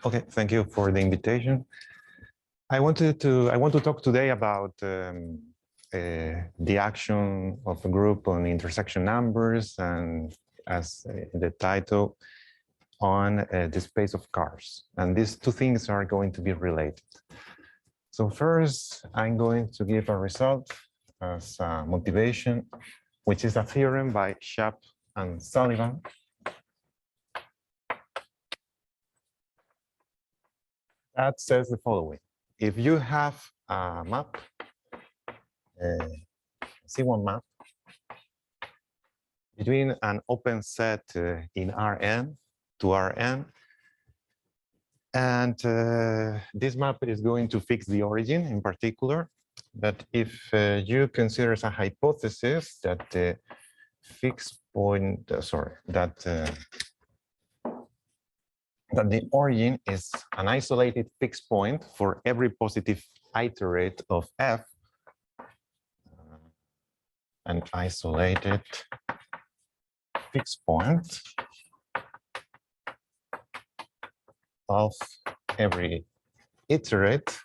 Okay, thank you for the invitation. I want to talk today about the action of a group on intersection numbers, and as the title, on the space of cars. And these two things are going to be related. So first, I'm going to give a result as a motivation, which is a theorem by Schaap and Sullivan. That says the following. If you have a map, C1 map, between an open set in Rn to Rn, and this map is going to fix the origin in particular. But if you consider as a hypothesis that the fixed point, that the origin is an isolated fixed point for every positive iterate of f, an isolated fixed point of every iterate,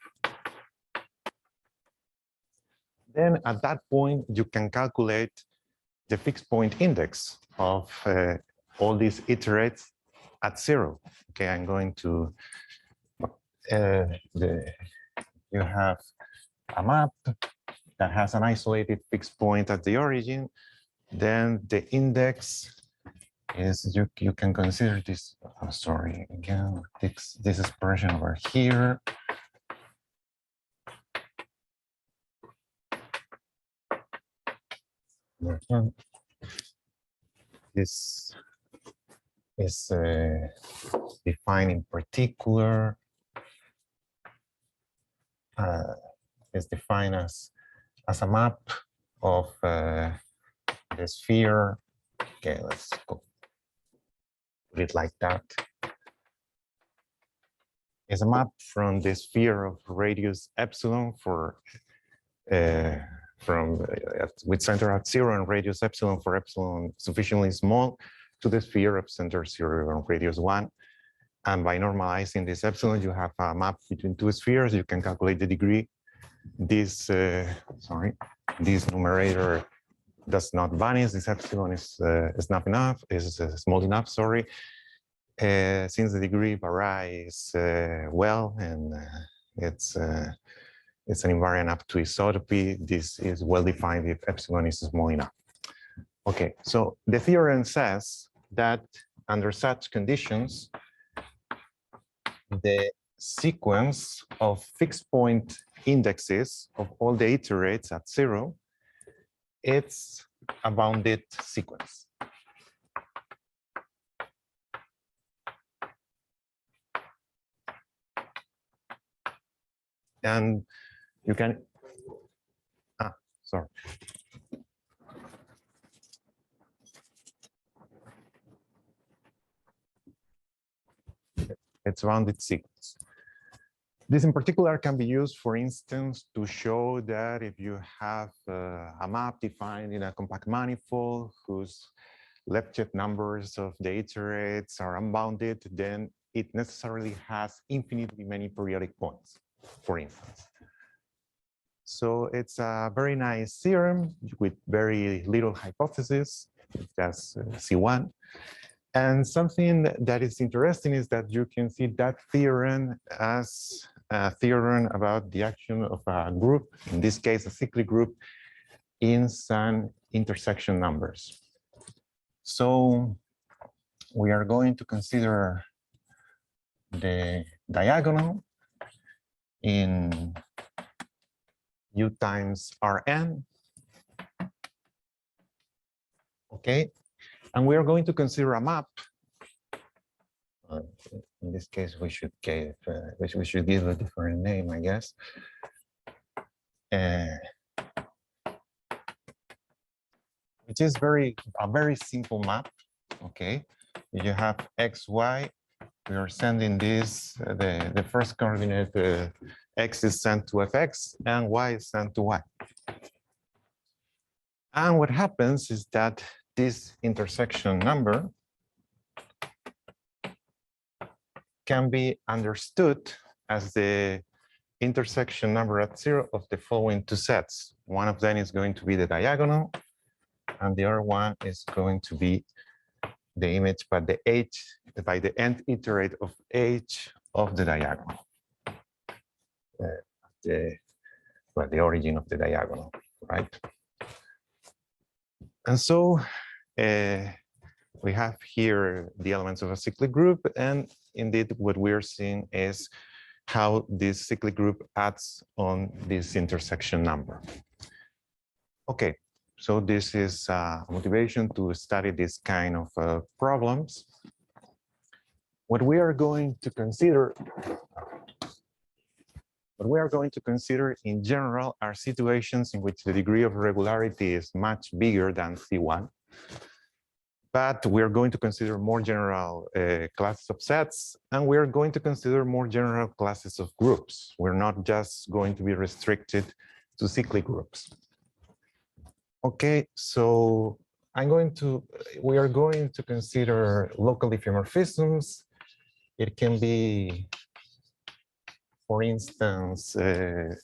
then at that point you can calculate the fixed point index of all these iterates at 0. Okay, I'm going to you have a map that has an isolated fixed point at the origin, then the index is, you can consider this, sorry, again, this expression over here. This is defined in particular, is defined as a map of the sphere. Okay, let's go put it like that. It's a map from the sphere of radius epsilon for with center at 0 and radius epsilon for epsilon sufficiently small to the sphere of center 0 and radius 1. And by normalizing this epsilon, you have a map between two spheres. You can calculate the degree. This this numerator does not vanish. This epsilon is not enough. Is small enough. Sorry, since the degree varies well, and it's an invariant up to isotropy. This is well defined if epsilon is small enough. Okay, so the theorem says that under such conditions, the sequence of fixed point indexes of all the iterates at 0, it's a bounded sequence. And you can, sorry. It's bounded sequence. This in particular can be used, for instance, to show that if you have a map defined in a compact manifold whose Lefschetz numbers of the iterates are unbounded, then it necessarily has infinitely many periodic points, for instance. So it's a very nice theorem with very little hypothesis, that's C1. And something that is interesting is that you can see that theorem as a theorem about the action of a group, in this case, a cyclic group, in some intersection numbers. So we are going to consider the diagonal in U times Rn. Okay. And we are going to consider a map. In this case, we should give a different name, I guess. Which is a very simple map. Okay, you have x, y. We are sending this. The first coordinate x is sent to fx, and y is sent to y. And what happens is that this intersection number can be understood as the intersection number at 0 of the following two sets. One of them is going to be the diagonal, and the other one is going to be the image by the nth iterate of h of the diagonal. The origin of the diagonal, right? And so we have here the elements of a cyclic group, and indeed what we're seeing is how this cyclic group acts on this intersection number. Okay, so this is a motivation to study this kind of problems. What we are going to consider in general are situations in which the degree of regularity is much bigger than C1. But we're going to consider more general classes of sets, and we're going to consider more general classes of groups. We're not just going to be restricted to cyclic groups. Okay, so we are going to consider local diffeomorphisms. It can be, for instance,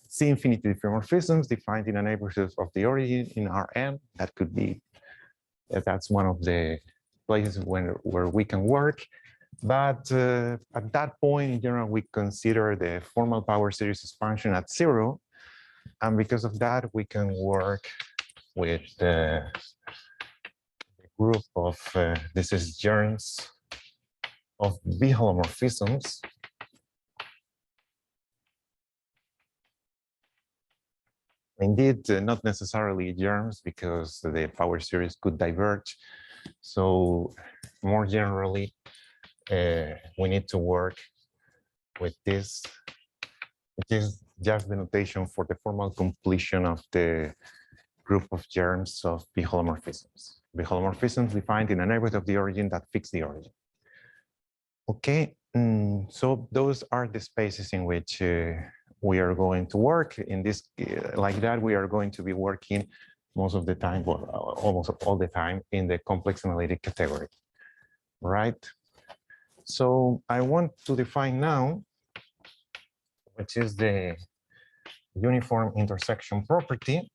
C-infinity diffeomorphisms defined in a neighborhood of the origin in Rn. That could be, that's one of the places where we can work. But at that point, in general, we consider the formal power series expansion at 0. And because of that, we can work with the group of, this is germs of B-holomorphisms. Indeed, not necessarily germs, because the power series could diverge. So more generally, we need to work with this, which is just the notation for the formal completion of the group of germs of B-holomorphisms. B-holomorphisms defined in a neighborhood of the origin that fix the origin. Okay, so those are the spaces in which we are going to work. In this, like that, we are going to be working most of the time, well, almost all the time, in the complex analytic category, right? So I want to define now, which is the uniform intersection property.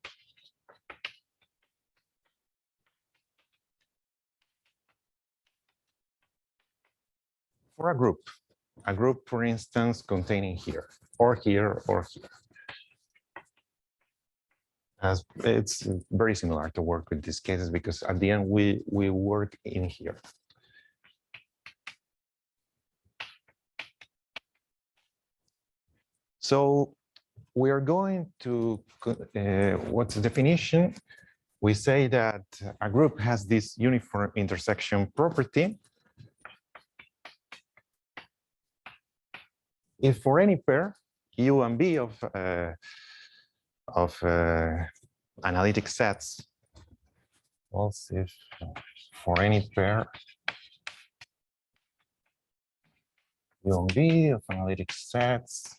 For a group, for instance, containing here, or here, or here. As it's very similar to work with these cases, because at the end we work in here. So we are going to, what's the definition? We say that a group has this uniform intersection property if for any pair, U and B of analytic sets, also if for any pair U and B of analytic sets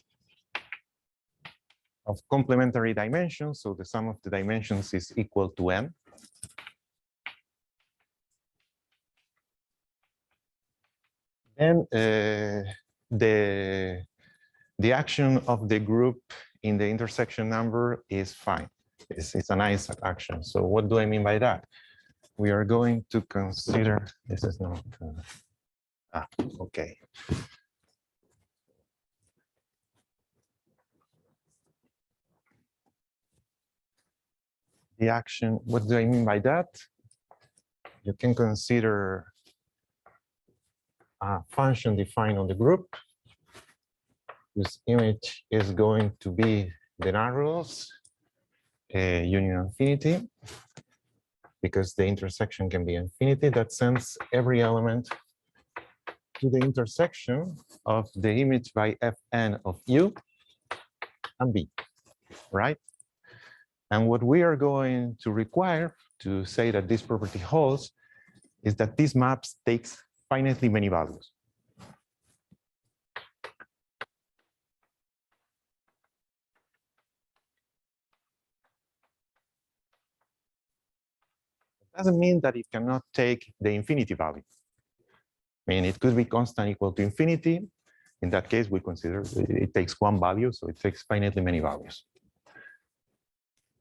of complementary dimensions, so the sum of the dimensions is equal to n. Then the action of the group in the intersection number is fine. It's a nice action. So what do I mean by that? We are going to consider, this is not, okay. The action, what do I mean by that? You can consider a function defined on the group. This image is going to be the narrows union infinity, because the intersection can be infinity. That sends every element to the intersection of the image by Fn of U and B, right? And what we are going to require to say that this property holds is that this map takes finitely many values. It doesn't mean that it cannot take the infinity value. I mean, it could be constant equal to infinity. in that case, we consider it takes one value, so it takes finitely many values.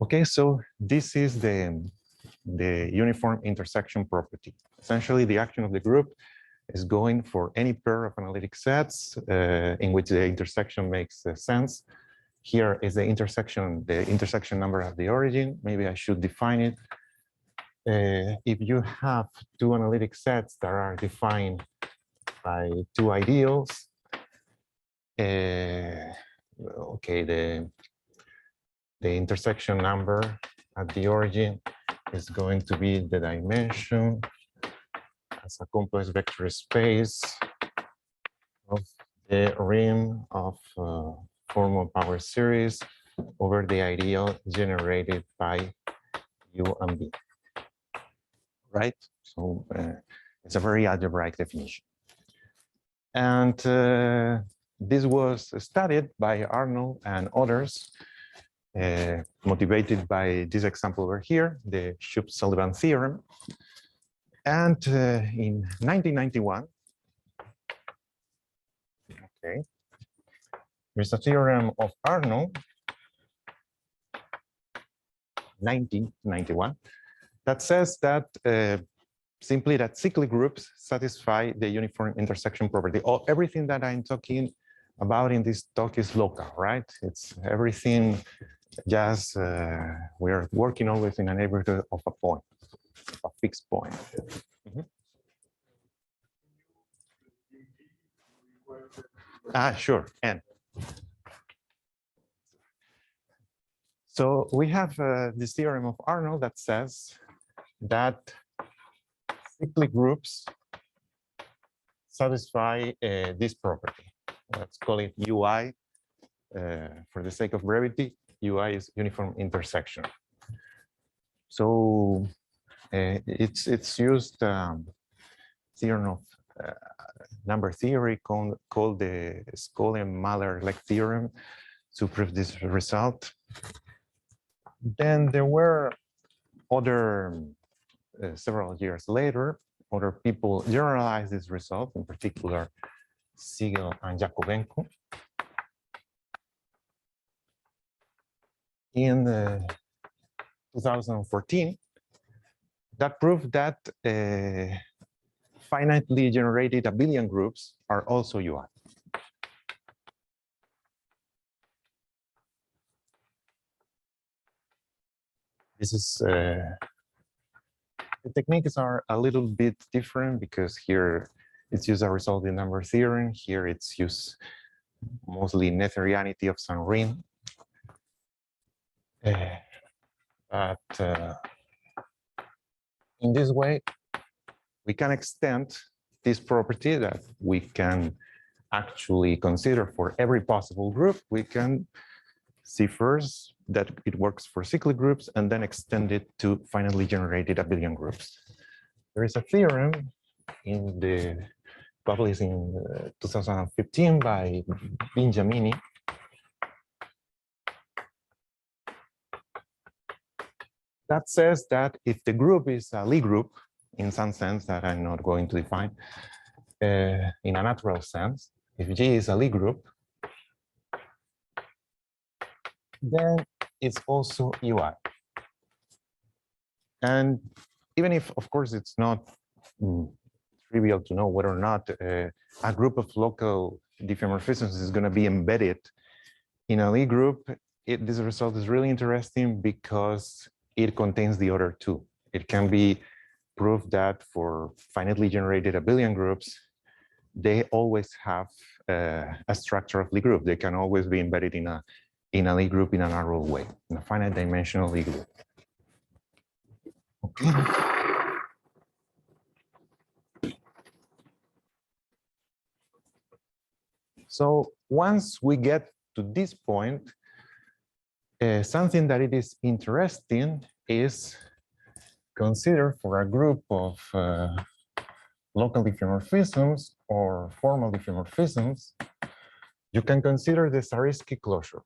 Okay, so this is the uniform intersection property. Essentially, the action of the group is going for any pair of analytic sets in which the intersection makes sense. Here is the intersection number at the origin. Maybe I should define it. If you have two analytic sets that are defined by two ideals, okay, the intersection number at the origin is going to be the dimension as a complex vector space of the rim of formal power series over the ideal generated by U and B. Right? So it's a very algebraic definition. And this was studied by Arnold and others, motivated by this example over here, the Shoup-Sullivan theorem. And in 1991, okay, there's a theorem of Arnold, 1991, that says that simply that cyclic groups satisfy the uniform intersection property. Everything that I'm talking about in this talk is local, right? It's everything just, we're working always in a neighborhood of a point, a fixed point. Sure, N. So we have this theorem of Arnold that says that cyclic groups satisfy this property. Let's call it UI. For the sake of brevity, UI is uniform intersection. So it's used theorem of number theory called the Skolem-Mahler-Leck theorem to prove this result. Then there were other, several years later, other people generalized this result, in particular, Siegel and Jakobenko. In 2014, that proved that finitely generated abelian groups are also UI. This is, the techniques are a little bit different because here it's used a result in number theorem. Here it's used mostly Noetherianity of some ring. But in this way, we can extend this property that we can actually consider for every possible group. We can see first that it works for cyclic groups and then extend it to finitely generated abelian groups. There is a theorem in the published in 2015 by Benjamini that says that if the group is a Lie group, in some sense that I'm not going to define, in a natural sense, if G is a Lie group, then it's also UI. And even if, of course, it's not trivial to know whether or not a group of local diffeomorphisms is going to be embedded in a Lie group, this result is really interesting because it contains the other two. It can be proved that for finitely generated abelian groups, they always have a structure of Lie group. They can always be embedded in a Lie group in a narrow way, in a finite dimensional Lie group. Okay. So once we get to this point, something that it is interesting is consider for a group of local diffeomorphisms or formal diffeomorphisms, you can consider the Sariski closure.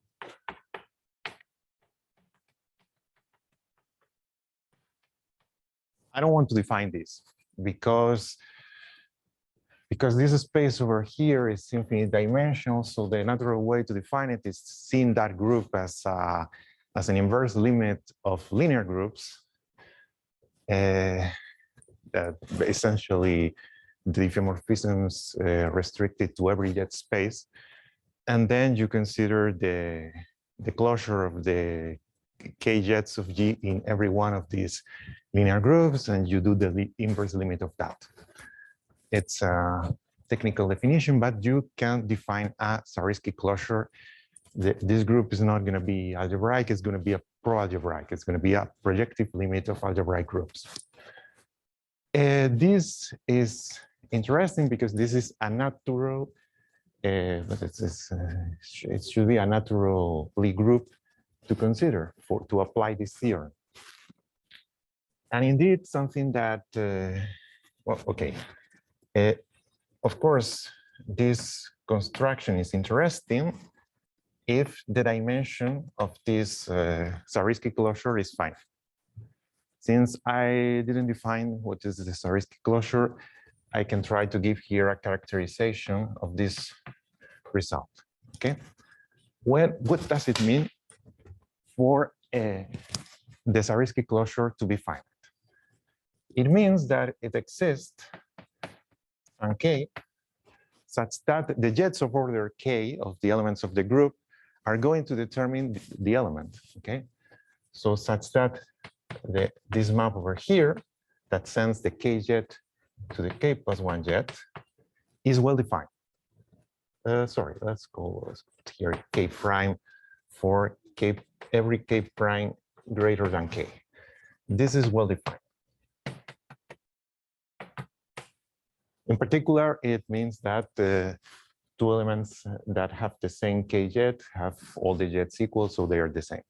I don't want to define this because Because this space over here is infinite dimensional, so the natural way to define it is seeing that group as an inverse limit of linear groups. That essentially the diffeomorphisms restricted to every jet space. And then you consider the closure of the k jets of G in every one of these linear groups, and you do the inverse limit of that. It's a technical definition, but you can define a Sariski closure. This group is not going to be algebraic, it's going to be a pro-algebraic. It's going to be a projective limit of algebraic groups. This is interesting because this is a natural, but it should be a naturally group to consider to apply this theorem. And indeed, something that, well, okay. Of course, this construction is interesting if the dimension of this Sariski closure is finite. Since I didn't define what is the Sariski closure, I can try to give here a characterization of this result. Okay, what does it mean for the Sariski closure to be finite? It means that it exists on K such that the jets of order K of the elements of the group are going to determine the element, okay? So such that this map over here that sends the K jet to the K plus 1 jet is well defined. Sorry, let's go here K prime for K, every K prime greater than K. This is well defined. In particular, it means that the two elements that have the same K jet have all the jets equal, so they are the same.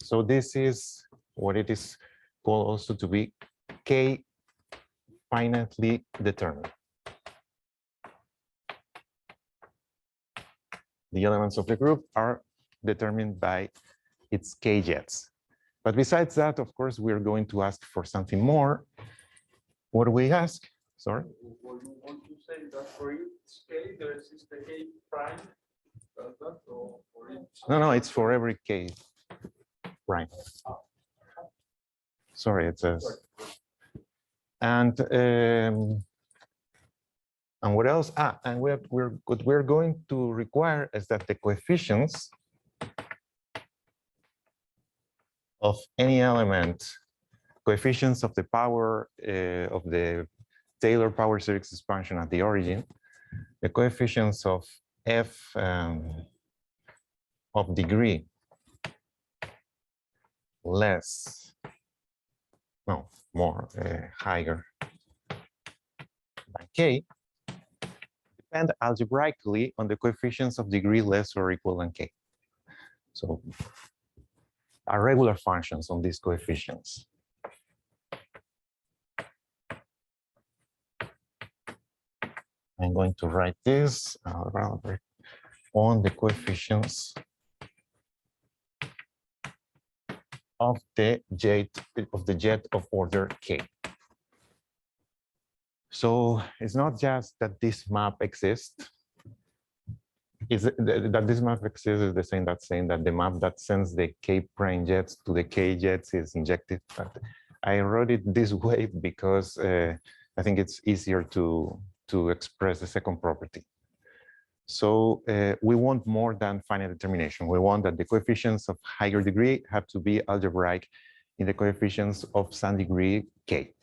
So this is what it is called also to be K finitely determined. The elements of the group are determined by its K jets. But besides that, of course, we're going to ask for something more. What do we ask? Sorry? Well, you want to say that for each K, there exists a K prime? That, or for each... No, it's for every K prime. Sorry, it says. And what else? And what we're going to require is that the coefficients of any element, coefficients of the power of the Taylor power series expansion at the origin, the coefficients of f of degree less, no, more, higher than k, depend algebraically on the coefficients of degree less or equal than k. So are regular functions on these coefficients. I'm going to write this on the coefficients of the jet of order k. So it's not just that this map exists. That this map exists is the same that's saying that the map that sends the k prime jets to the k jets is injected. But I wrote it this way because I think it's easier to express the second property. So we want more than finite determination. We want that the coefficients of higher degree have to be algebraic in the coefficients of some degree k.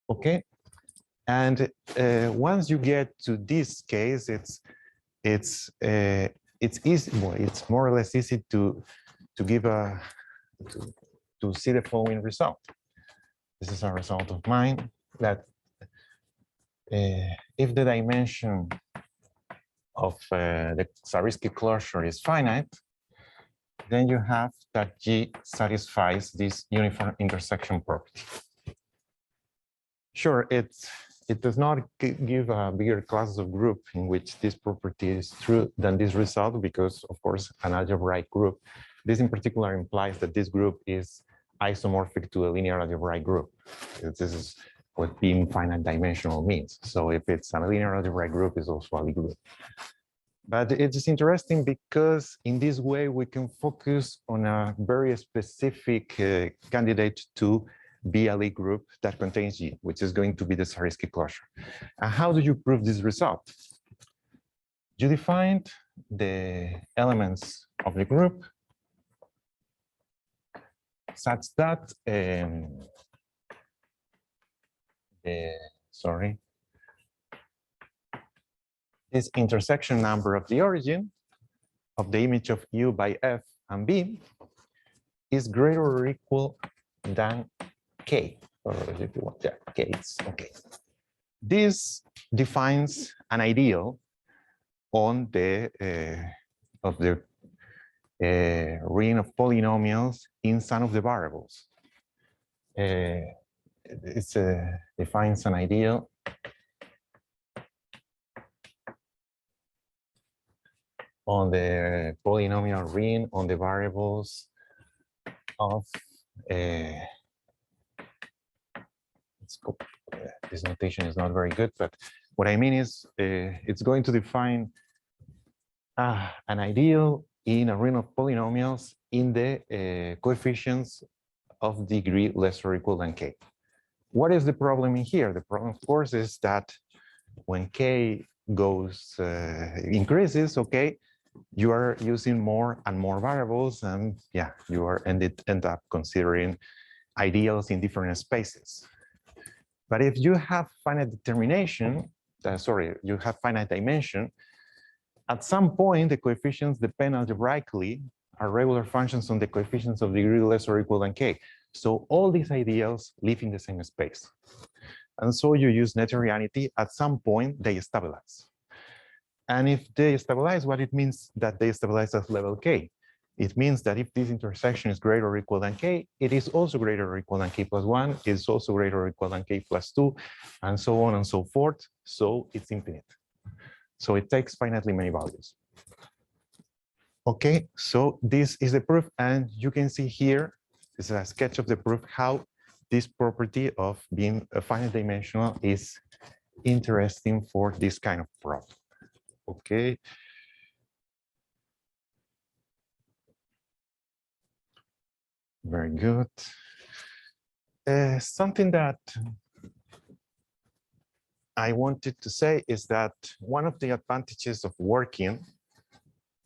Okay, and once you get to this case, it's easy. Well, it's more or less easy to give a to see the following result. This is a result of mine that. If the dimension of the Sariski closure is finite, then you have that G satisfies this uniform intersection property. Sure, it does not give a bigger class of group in which this property is true than this result, because of course an algebraic group. This in particular implies that this group is isomorphic to a linear algebraic group. This is what being finite dimensional means. So if it's a linear algebraic group, it's also a Lie group. But it's interesting because in this way, we can focus on a very specific candidate to be a Lie group that contains G, which is going to be the Sariski closure. And how do you prove this result? You defined the elements of the group such that this intersection number of the origin of the image of U by F and B is greater or equal than K, or if you want, yeah, K, it's okay. This defines an ideal on the of the ring of polynomials in some of the variables. It defines an ideal on the polynomial ring on the variables of this notation is not very good, but what I mean is it's going to define an ideal in a ring of polynomials in the coefficients of degree less or equal than K. What is the problem in here? The problem, of course, is that when K goes increases, okay, you are using more and more variables, and yeah, you are end up considering ideals in different spaces. But if you have finite determination, you have finite dimension, at some point the coefficients depend algebraically are regular functions on the coefficients of degree less or equal than K. So all these ideals live in the same space. And so you use Noetherianity, at some point they stabilize. And if they stabilize, what it means that they stabilize at level K. It means that if this intersection is greater or equal than K, it is also greater or equal than K plus 1, it's also greater or equal than K plus 2, and so on and so forth. So it's infinite. So it takes finitely many values. Okay, so this is the proof, and you can see here, this is a sketch of the proof, how this property of being a finite dimensional is interesting for this kind of problem. Okay. Very good. Something that I wanted to say is that one of the advantages of working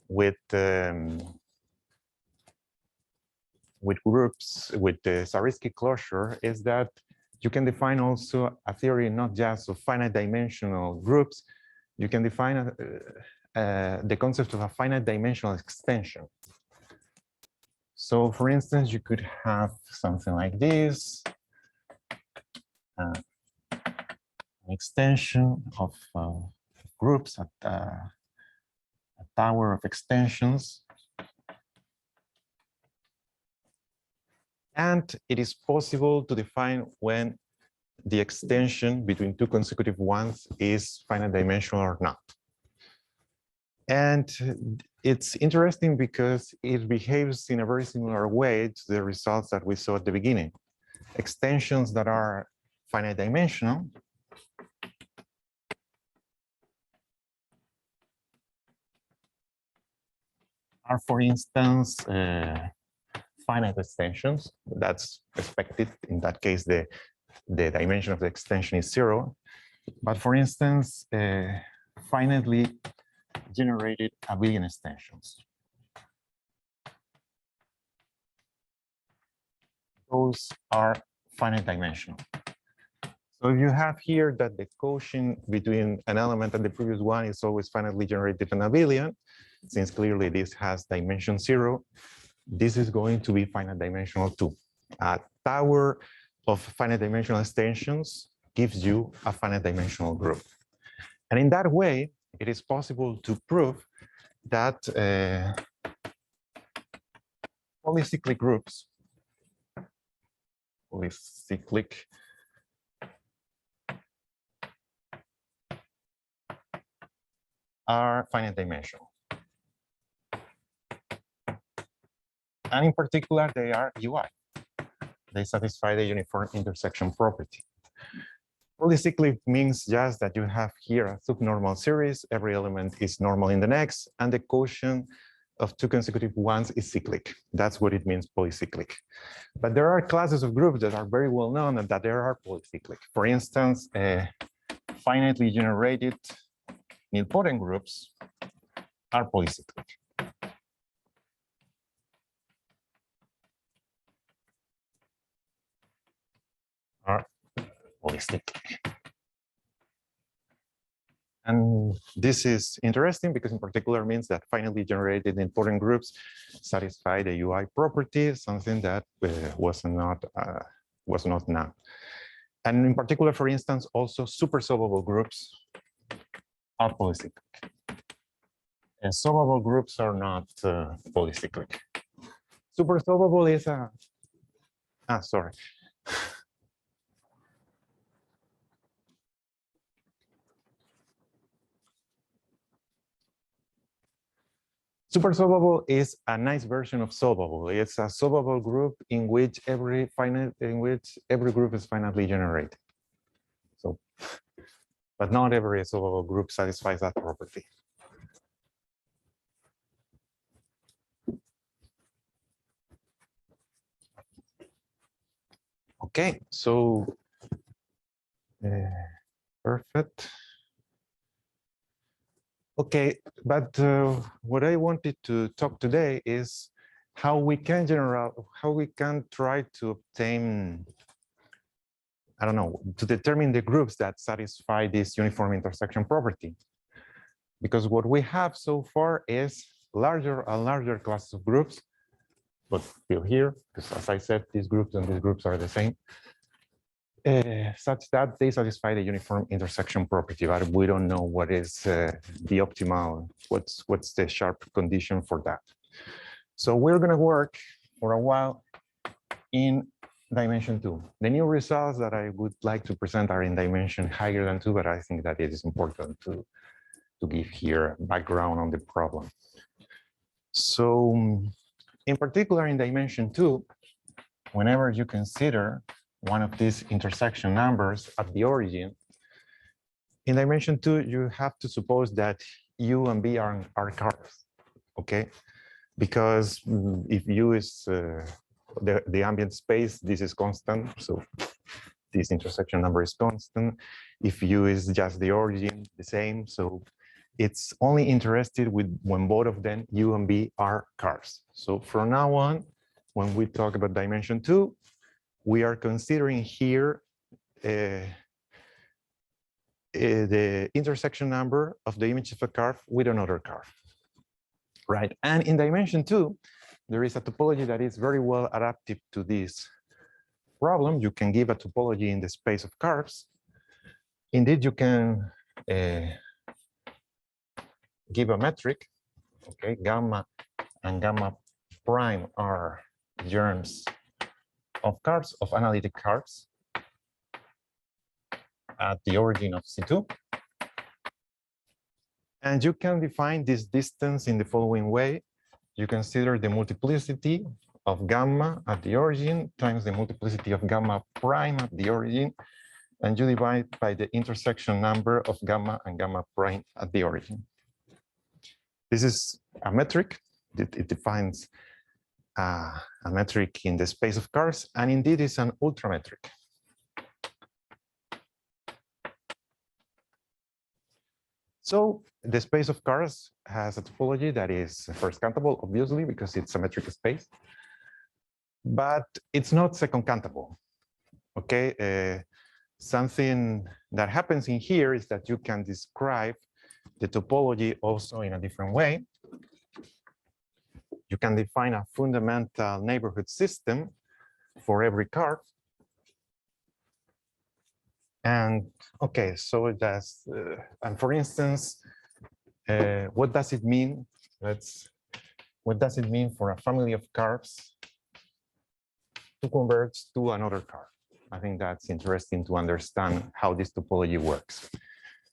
with groups, with the Sariski closure, is that you can define also a theory not just of finite dimensional groups, you can define the concept of a finite dimensional extension. So for instance, you could have something like this, an extension of groups, a tower of extensions. And it is possible to define when the extension between two consecutive ones is finite dimensional or not. And it's interesting because it behaves in a very similar way to the results that we saw at the beginning. Extensions that are finite dimensional are, for instance, finite extensions. That's expected. In that case, the dimension of the extension is 0. But for instance, finitely generated abelian extensions. Those are finite dimensional. So if you have here that the quotient between an element and the previous one is always finitely generated and abelian, since clearly this has dimension 0, this is going to be finite dimensional too. A tower of finite dimensional extensions gives you a finite dimensional group. And in that way, it is possible to prove that polycyclic groups, are finite dimensional. And in particular, they are UI. They satisfy the uniform intersection property. Polycyclic means just that you have here a subnormal series, every element is normal in the next, and the quotient of two consecutive ones is cyclic. That's what it means, polycyclic. But there are classes of groups that are very well known and that there are polycyclic. For instance, finitely generated nilpotent groups are polycyclic. Are polycyclic. And this is interesting because in particular means that finitely generated nilpotent groups satisfy the UI property, something that was not known. And in particular, for instance, also supersolvable groups are polycyclic. And solvable groups are not polycyclic. Supersolvable is a, sorry. Supersolvable is a nice version of solvable. It's a solvable group in which every group is finitely generated. So, but not every solvable group satisfies that property. Okay, so perfect. Okay, but what I wanted to talk today is how we can try to obtain, I don't know, to determine the groups that satisfy this uniform intersection property. Because what we have so far is larger and larger classes of groups, but still here, because as I said, these groups and these groups are the same, such that they satisfy the uniform intersection property, but we don't know what is the optimal, what's the sharp condition for that. So we're going to work for a while in dimension 2. The new results that I would like to present are in dimension higher than 2, but I think that it is important to give here background on the problem. So in particular, in dimension 2, whenever you consider one of these intersection numbers at the origin, in dimension 2, you have to suppose that U and B are curves, okay? Because if U is the ambient space, this is constant, so this intersection number is constant. If U is just the origin, the same, so it's only interested with when both of them, U and B, are curves. So from now on, when we talk about dimension 2, we are considering here the intersection number of the image of a curve with another curve, right? And in dimension 2, there is a topology that is very well adapted to this problem. You can give a topology in the space of curves. Indeed, you can give a metric, okay? Gamma and gamma prime are germs of curves, of analytic curves at the origin of C2. And you can define this distance in the following way. You consider the multiplicity of gamma at the origin times the multiplicity of gamma prime at the origin, and you divide by the intersection number of gamma and gamma prime at the origin. This is a metric. It defines a metric in the space of curves, and indeed it's an ultrametric. So the space of curves has a topology that is first countable, obviously, because it's a metric space, but it's not second countable. Okay, something that happens in here is that you can describe the topology also in a different way. You can define a fundamental neighborhood system for every curve. And okay, so it does, and for instance, what does it mean? What does it mean for a family of curves to converge to another curve? I think that's interesting to understand how this topology works.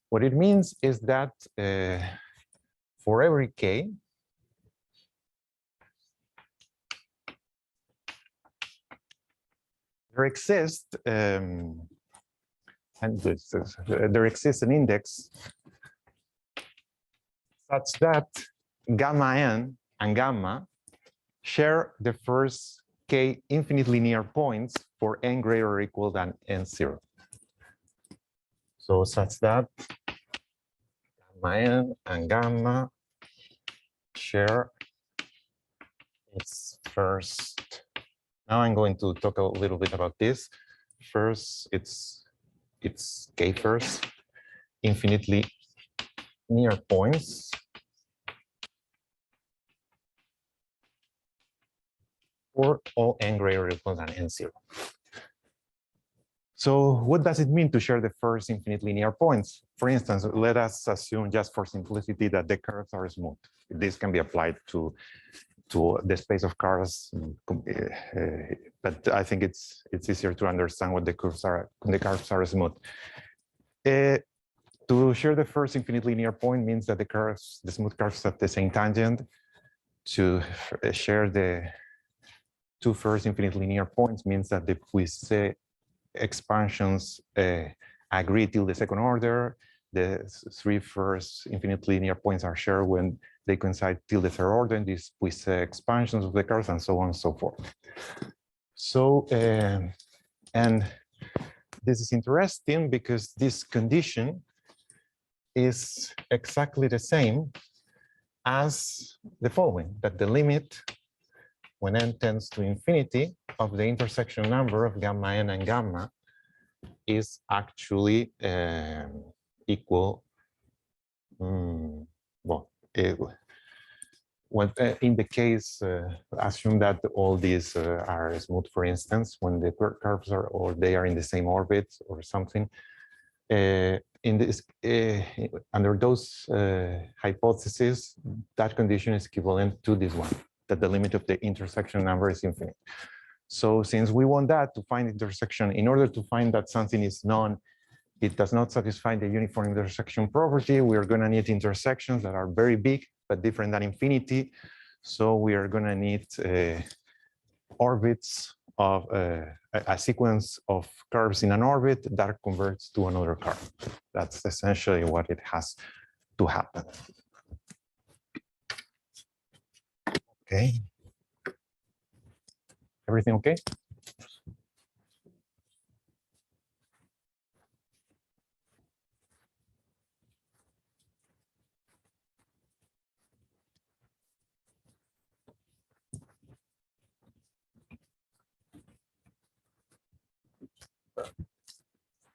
What it means is that for every k, there exists and there exists an index such that gamma n and gamma share the first k infinite linear points for n greater or equal than n0. So such that gamma n and gamma share its first. Now I'm going to talk a little bit about this. First, it's k first, infinitely near points for all n greater or equal than n0. So what does it mean to share the first infinite linear points? For instance, let us assume, just for simplicity, that the curves are smooth. This can be applied to the space of curves, but I think it's easier to understand what the curves are. The curves are smooth. To share the first infinite linear point means that the smooth curves have the same tangent. To share the two first infinite linear points means that the Puiseux expansions agree till the second order. The three first infinite linear points are shared when they coincide till the third order, and these Puiseux expansions of the curves, and so on and so forth. So, and this is interesting because this condition is exactly the same as the following, that the limit when n tends to infinity of the intersection number of gamma n and gamma is actually equal. Well, in the case, assume that all these are smooth, for instance, when the curves are, or they are in the same orbit or something. In this, under those hypotheses, that condition is equivalent to this one, that the limit of the intersection number is infinite. So since we want that to find intersection, in order to find that something is it does not satisfy the uniform intersection property, we are going to need intersections that are very big, but different than infinity. So we are going to need orbits of a sequence of curves in an orbit that converts to another curve. That's essentially what it has to happen. Okay. Everything okay?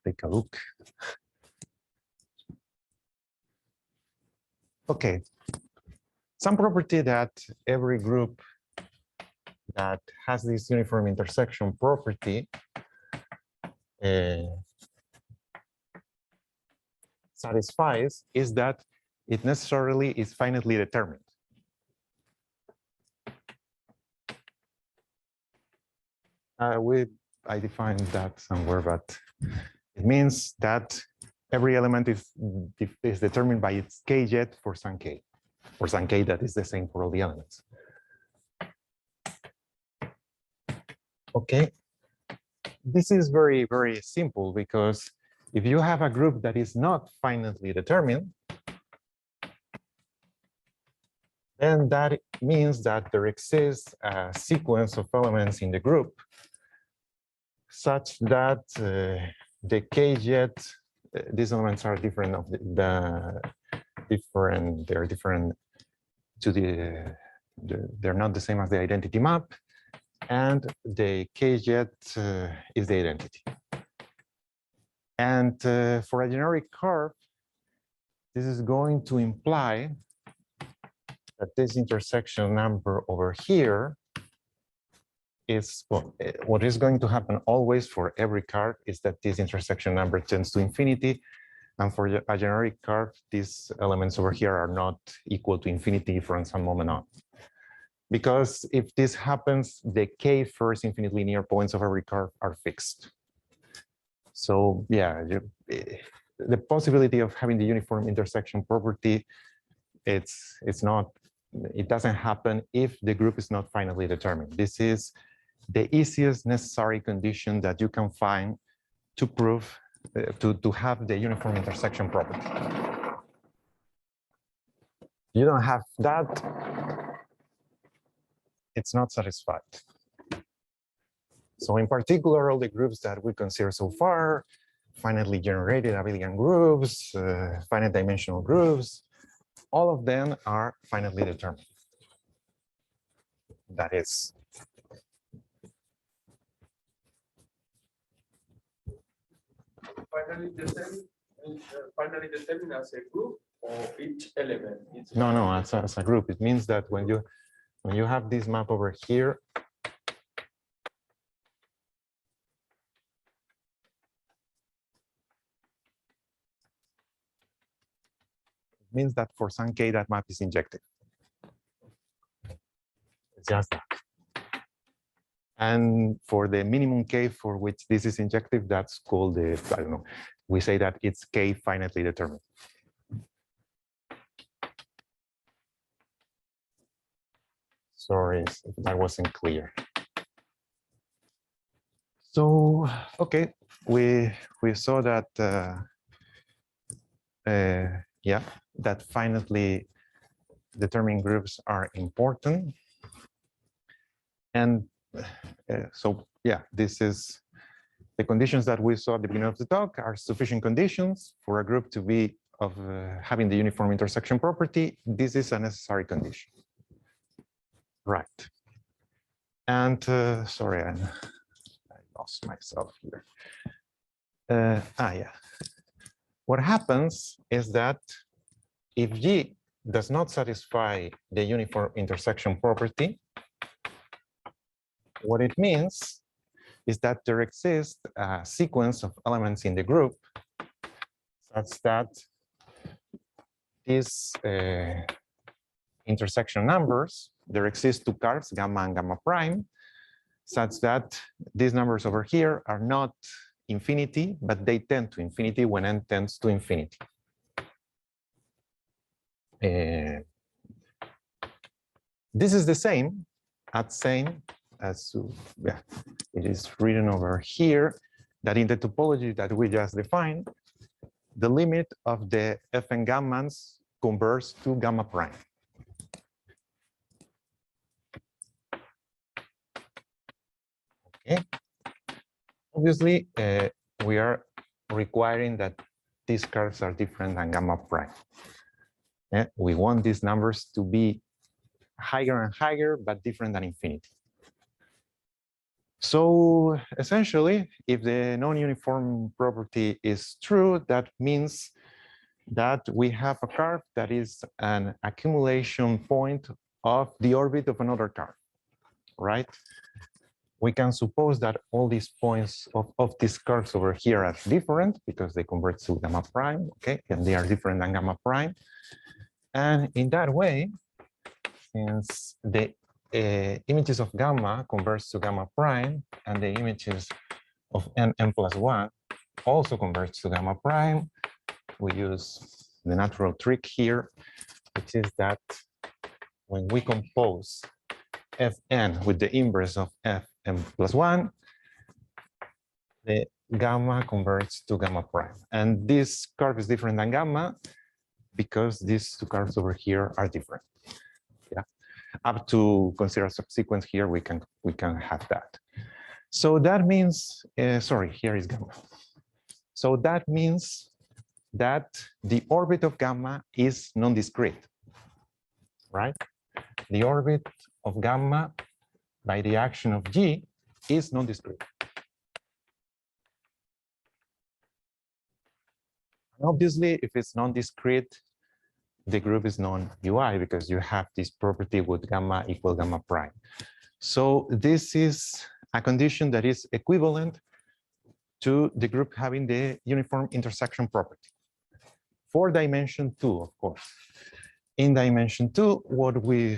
Take a look. Okay. Some property that every group that has this uniform intersection property satisfies is that it necessarily is finitely determined. I defined that somewhere, but it means that every element is determined by its k jet for some k, or some k that is the same for all the elements. Okay, this is very, very simple because if you have a group that is not finitely determined, then that means that there exists a sequence of elements in the group such that the k jet, these elements are different of they're different to they're not the same as the identity map, and the k jet is the identity. And for a generic curve, this is going to imply that this intersection number over here is, well, what is going to happen always for every curve is that this intersection number tends to infinity. And for a generic curve, these elements over here are not equal to infinity from some moment on. Because if this happens, the k first infinite linear points of every curve are fixed. So yeah, the possibility of having the uniform intersection property, it doesn't happen if the group is not finitely determined. This is the easiest necessary condition that you can find to prove to have the uniform intersection property. You don't have that, it's not satisfied. So in particular, all the groups that we consider so far, finitely generated abelian groups, finite dimensional groups, all of them are finitely determined. That is. Finally determined as a group or each element? No, as a group. It means that when you have this map over here, it means that for some k that map is injective. It's just that. And for the minimum k for which this is injective, that's called the, I don't know, we say that it's k finitely determined. Sorry if that wasn't clear. So, okay, we saw that, yeah, that finitely determined groups are important. And so, yeah, this is the conditions that we saw at the beginning of the talk are sufficient conditions for a group to be of having the uniform intersection property. This is a necessary condition. Right. And sorry, I lost myself here. Yeah. What happens is that if G does not satisfy the uniform intersection property, what it means is that there exists a sequence of elements in the group such that these intersection numbers, there exist two curves, gamma and gamma prime, such that these numbers over here are not infinity, but they tend to infinity when n tends to infinity. This is the same as yeah, it is written over here, that in the topology that we just defined, the limit of the Fn gammas converges to gamma prime. Okay. Obviously, we are requiring that these curves are different than gamma prime. We want these numbers to be higher and higher, but different than infinity. So essentially, if the non-uniform property is true, that means that we have a curve that is an accumulation point of the orbit of another curve, right? We can suppose that all these points of these curves over here are different because they convert to gamma prime, okay? And they are different than gamma prime. And in that way, since the images of gamma converge to gamma prime and the images of n plus 1 also converge to gamma prime, we use the natural trick here, which is that when we compose Fn with the inverse of Fn plus 1, the gamma converges to gamma prime. And this curve is different than gamma because these two curves over here are different. Yeah, up to consider a subsequence here, we can have that. So that means, sorry, here is gamma. So that means that the orbit of gamma is non-discrete, right? The orbit of gamma by the action of G is non-discrete. Obviously, if it's non-discrete, the group is non-UI because you have this property with gamma equal gamma prime. So this is a condition that is equivalent to the group having the uniform intersection property. For dimension 2, of course. In dimension 2, what we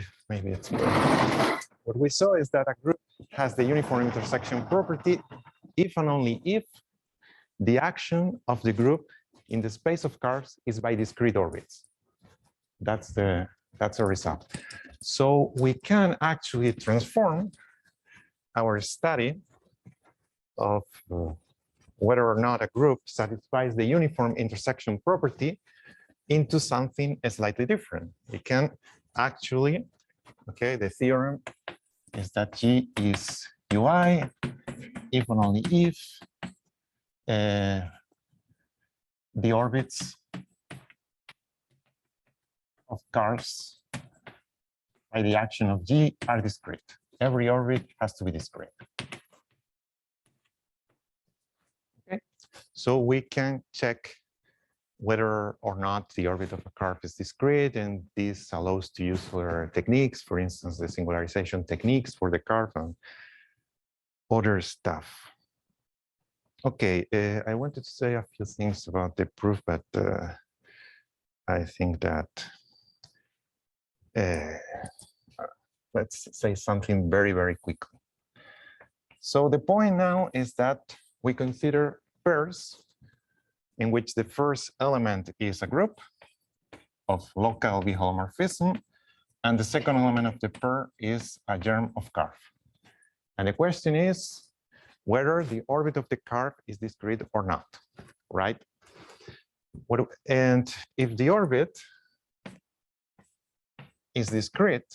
saw is that a group has the uniform intersection property if and only if the action of the group in the space of curves is by discrete orbits. That's the result. So we can actually transform our study of whether or not a group satisfies the uniform intersection property into something slightly different. It can actually, okay, the theorem is that G is UI if and only if the orbits of curves by the action of G are discrete. Every orbit has to be discrete. Okay, so we can check whether or not the orbit of a curve is discrete, and this allows to use other techniques, for instance, the singularization techniques for the curve and other stuff. Okay, I wanted to say a few things about the proof, but I think that let's say something very, very quickly. So the point now is that we consider pairs in which the first element is a group of local B holomorphism, and the second element of the pair is a germ of curve. And the question is whether the orbit of the curve is discrete or not, right? And if the orbit is discrete,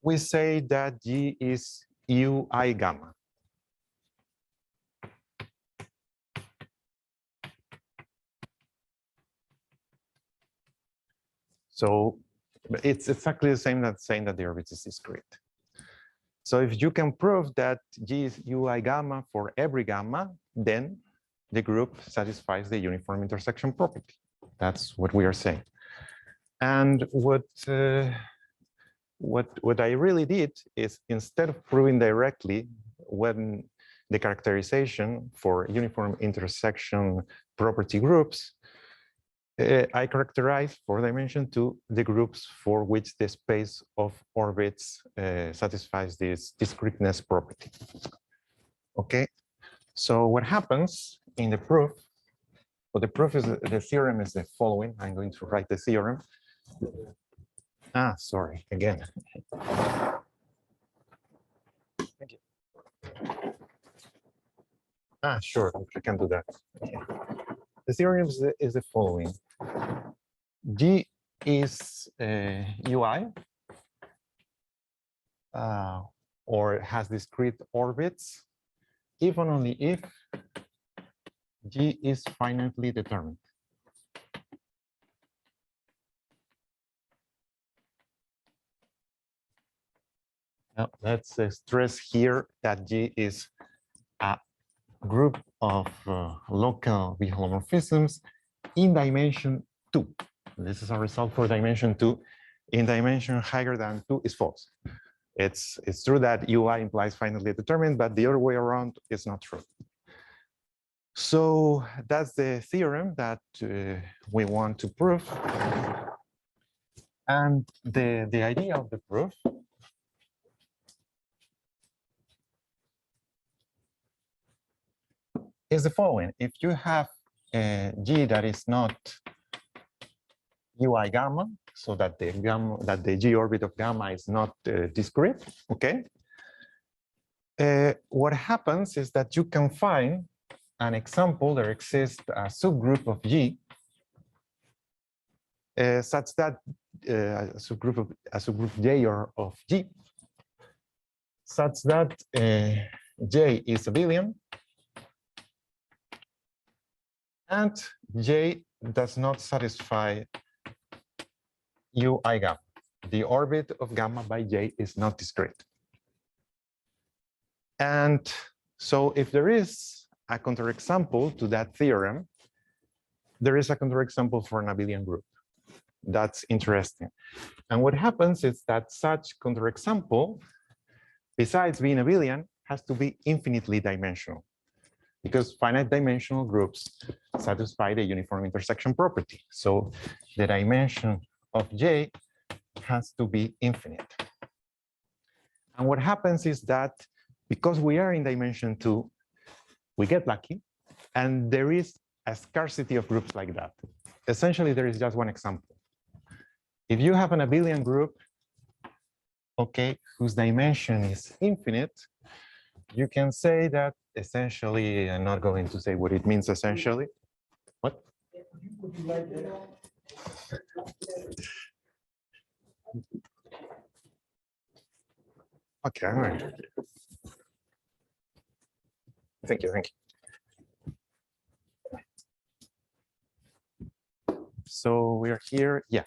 we say that G is UI gamma. So it's exactly the same as saying that the orbit is discrete. So if you can prove that G is UI gamma for every gamma, then the group satisfies the uniform intersection property. That's what we are saying. And what I really did is, instead of proving directly when the characterization for uniform intersection property groups, I characterize for dimension 2 the groups for which the space of orbits satisfies this discreteness property. Okay, so what happens in the proof? Well, the proof is the theorem is the following. I'm going to write the theorem. Ah, sorry, again. Thank you. Ah, sure, I can do that. Okay. The theorem is the following. G is UI, or has discrete orbits, if and only if G is finitely determined. Now, let's stress here that G is a group of local B holomorphisms in dimension 2. This is a result for dimension 2. In dimension higher than 2 is false. It's true that UI implies finitely determined, but the other way around is not true. So that's the theorem that we want to prove. And the idea of the proof is the following. If you have a G that is not UI gamma, so that the G orbit of gamma is not discrete, okay? What happens is that you can find an example. There exists a subgroup of G such that a subgroup J or of G such that J is abelian and J does not satisfy UI gamma. The orbit of gamma by J is not discrete. And so if there is a counterexample to that theorem, there is a counterexample for an abelian group. That's interesting. And what happens is that such counterexample, besides being abelian, has to be infinitely dimensional, because finite dimensional groups satisfy the uniform intersection property. So the dimension of J has to be infinite. And what happens is that because we are in dimension 2, we get lucky, and there is a scarcity of groups like that. Essentially, there is just one example. If you have an abelian group, okay, whose dimension is infinite, you can say that essentially, I'm not going to say what it means essentially. What? Okay, all right. Thank you, thank you. So we are here, yeah.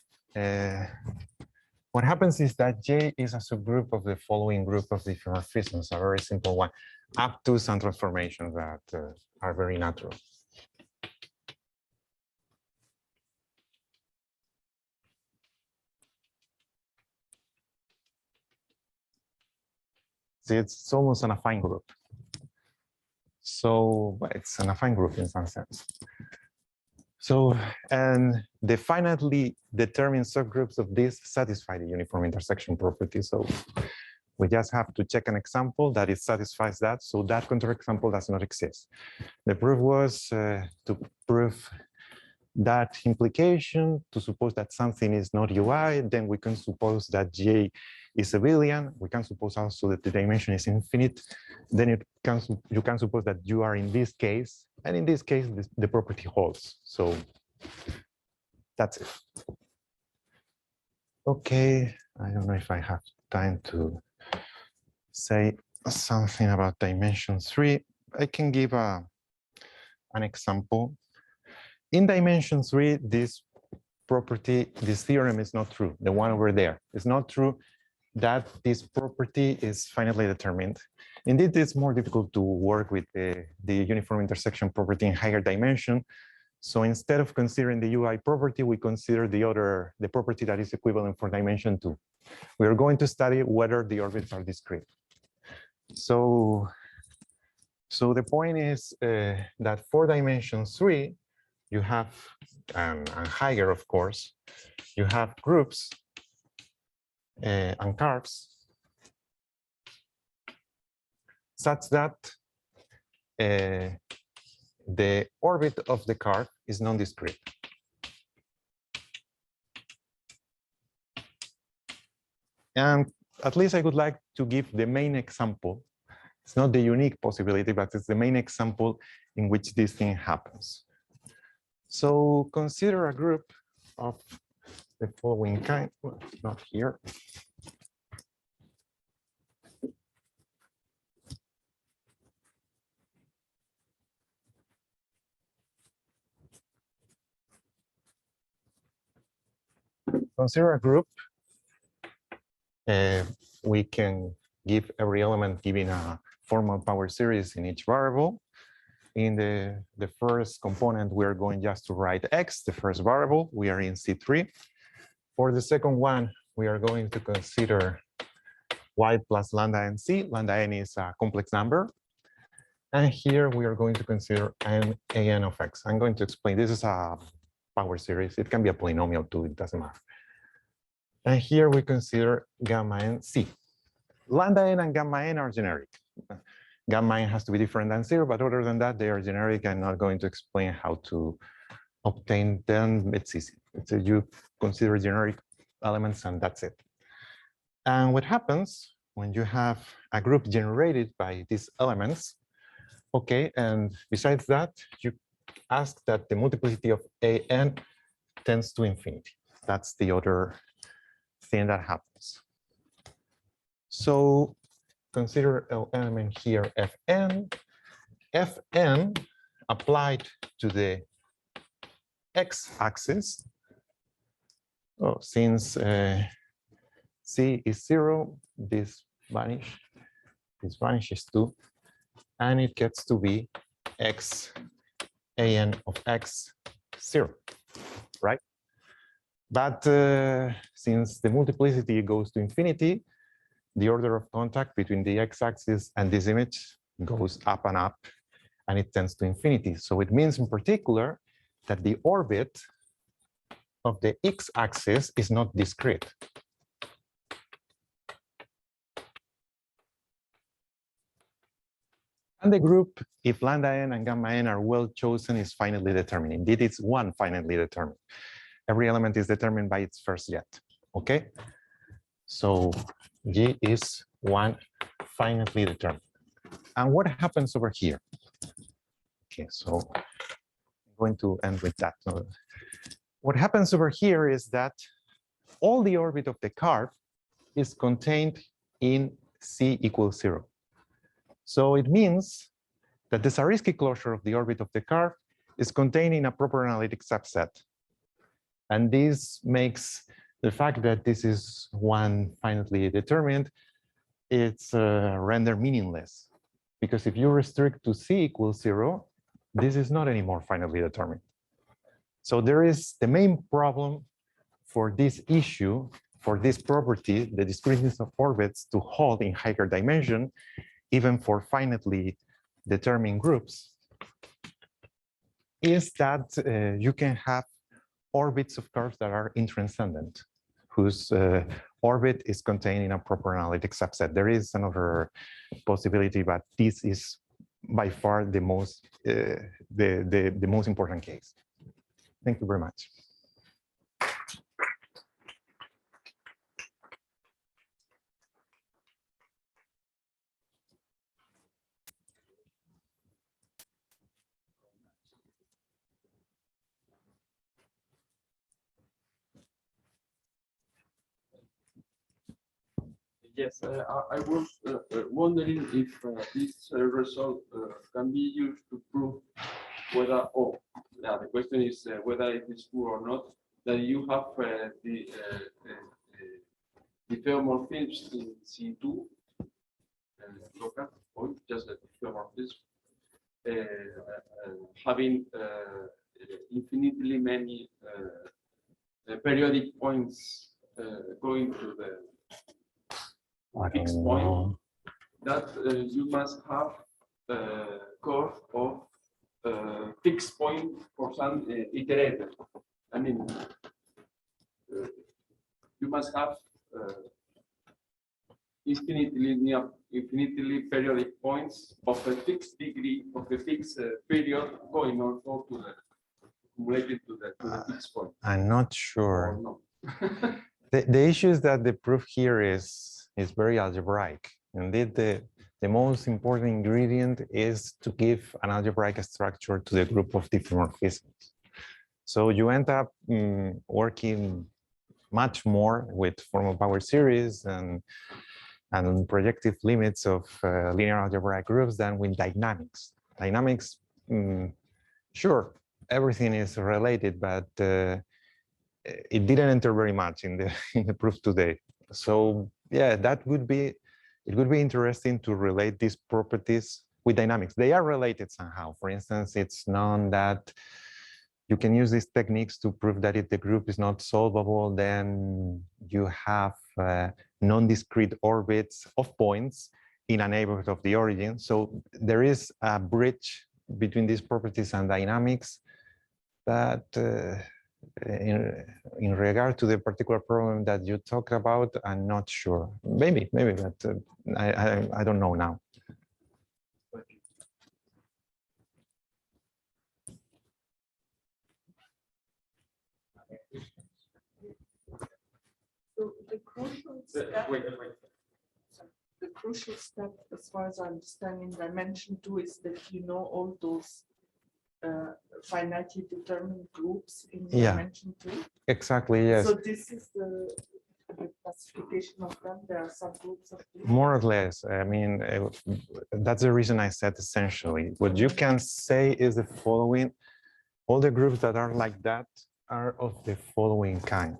What happens is that J is a subgroup of the following group of diffeomorphisms, a very simple one, up to some transformations that are very natural. See, it's almost an affine group. So it's an affine group in some sense. So, and the finitely determined subgroups of this satisfy the uniform intersection property. So we just have to check an example that it satisfies that. So that counterexample does not exist. The proof was to prove that implication, to suppose that something is not UI, then we can suppose that J is abelian. We can suppose also that the dimension is infinite. Then you can suppose that you are in this case, and in this case, the property holds. So that's it. Okay, I don't know if I have time to say something about dimension 3. I can give an example. In dimension 3, this property, this theorem is not true. The one over there is not true that this property is finitely determined. Indeed, it's more difficult to work with the uniform intersection property in higher dimension. So instead of considering the UI property, we consider the property that is equivalent for dimension 2. We are going to study whether the orbits are discrete. So the point is that for dimension 3, you have, and higher, of course, you have groups and curves such that the orbit of the curve is non-discrete. And at least I would like to give the main example. It's not the unique possibility, but it's the main example in which this thing happens. So consider a group of the following kind, well, not here. Consider a group. We can give every element giving a formal power series in each variable. In the first component, we're going just to write x, the first variable. We are in C3. For the second one, we are going to consider y plus lambda n c. Lambda n is a complex number. And here we are going to consider an of x. I'm going to explain. This is a power series. It can be a polynomial too. It doesn't matter. And here we consider gamma n c. Lambda n and gamma n are generic. Gamma n has to be different than 0, but other than that, they are generic. I'm not going to explain how to obtain them. It's easy. You consider generic elements, and that's it. And what happens when you have a group generated by these elements? Okay, and besides that, you ask that the multiplicity of an tends to infinity. That's the other thing that happens. So consider an element here, Fn. Fn applied to the x-axis. Oh, since c is 0, this vanishes too, and it gets to be x an of x 0, right? But since the multiplicity goes to infinity, the order of contact between the x-axis and this image goes up, and it tends to infinity. So it means in particular that the orbit of the x-axis is not discrete. And the group, if lambda n and gamma n are well chosen, is finitely determined. Indeed, it's one finitely determined. Every element is determined by its first jet. Okay? So G is one finitely determined. And what happens over here? Okay, so I'm going to end with that. What happens over here is that all the orbit of the curve is contained in C equals 0. So it means that the Sariski closure of the orbit of the curve is contained in a proper analytic subset. And this makes the fact that this is one finitely determined, it's rendered meaningless. Because if you restrict to C equals 0, this is not anymore finitely determined. So there is the main problem for this issue, for this property, the discreteness of orbits to hold in higher dimension, even for finitely determined groups, is that you can have orbits of curves that are intranscendent, whose orbit is contained in a proper analytic subset. There is another possibility, but this is by far the most most important case. Thank you very much. Yes, I was wondering if this result can be used to prove whether, the question is whether it is true or not, that you have the diffeomorphisms in C2, local point, just the diffeomorphism, having infinitely many periodic points going to the fixed point, that you must have a curve of fixed point for some iterator. I mean, you must have infinitely periodic points of a fixed degree of a fixed period going also to the accumulated to the fixed point. I'm not sure. Or no. The issue is that the proof here is very algebraic. Indeed, the most important ingredient is to give an algebraic structure to the group of diffeomorphisms. So you end up working much more with formal power series and projective limits of linear algebraic groups than with dynamics. Dynamics, sure, everything is related, but it didn't enter very much in the proof today. So yeah, it would be interesting to relate these properties with dynamics. They are related somehow. For instance, it's known that you can use these techniques to prove that if the group is not solvable, then you have non-discrete orbits of points in a neighborhood of the origin. So there is a bridge between these properties and dynamics that in regard to the particular problem that you talk about, I'm not sure. Maybe, but I don't know now. So the crucial step, the crucial step, as far as I understand, in dimension 2 is that you know all those finitely determined groups in dimension 2. Exactly, yes. So this is the classification of them. There are subgroups of these. More or less. I mean, that's the reason I said essentially. What you can say is the following: all the groups that are like that are of the following kind.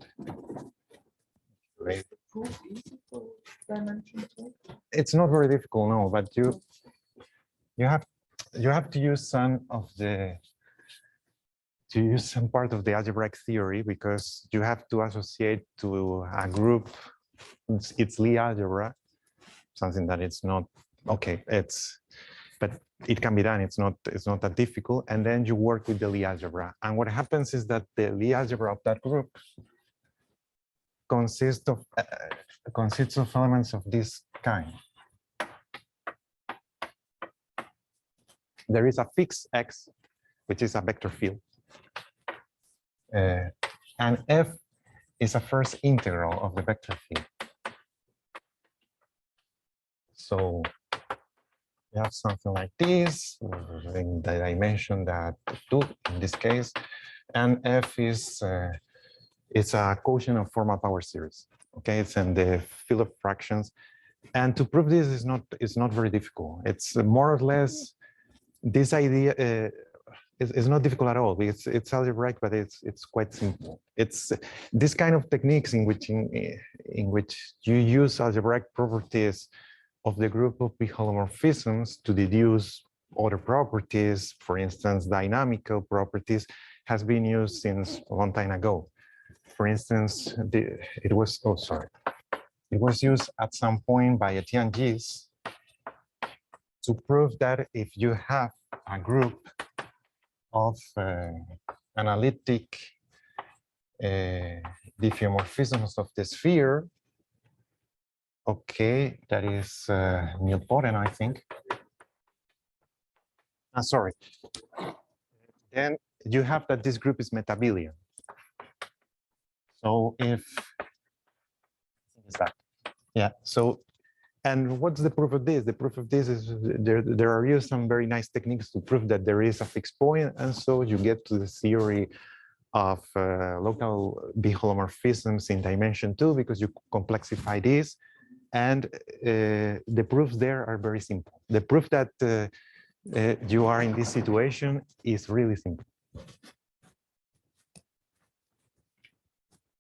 Right. Proof easy for dimension 2? It's not very difficult, no, but you have to use some part of the algebraic theory, because you have to associate to a group its Lie algebra, something that it's not okay. But it can be done. It's not that difficult. And then you work with the Lie algebra. And what happens is that the Lie algebra of that group consists of elements of this kind. There is a fixed X, which is a vector field. And F is a first integral of the vector field. So You have something like this in the dimension that 2 in this case, and F is it's a quotient of formal power series. Okay, it's in the field of fractions, and to prove this is not very difficult. It's more or less this idea. It's not difficult at all. It's algebraic, but it's quite simple. It's this kind of techniques in which you use algebraic properties of the group of B holomorphisms to deduce other properties, for instance, dynamical properties, has been used since a long time ago. For instance, it was used at some point by Etienne Gilles to prove that if you have a group of analytic diffeomorphisms of the sphere, okay, that is nilpotent, I think. Sorry. Then you have that this group is metabelian. So if is that, yeah. So, and what's the proof of this? The proof of this is there are used some very nice techniques to prove that there is a fixed point, and so you get to the theory of local B holomorphisms in dimension 2 because you complexify this, and the proofs there are very simple. The proof that you are in this situation is really simple.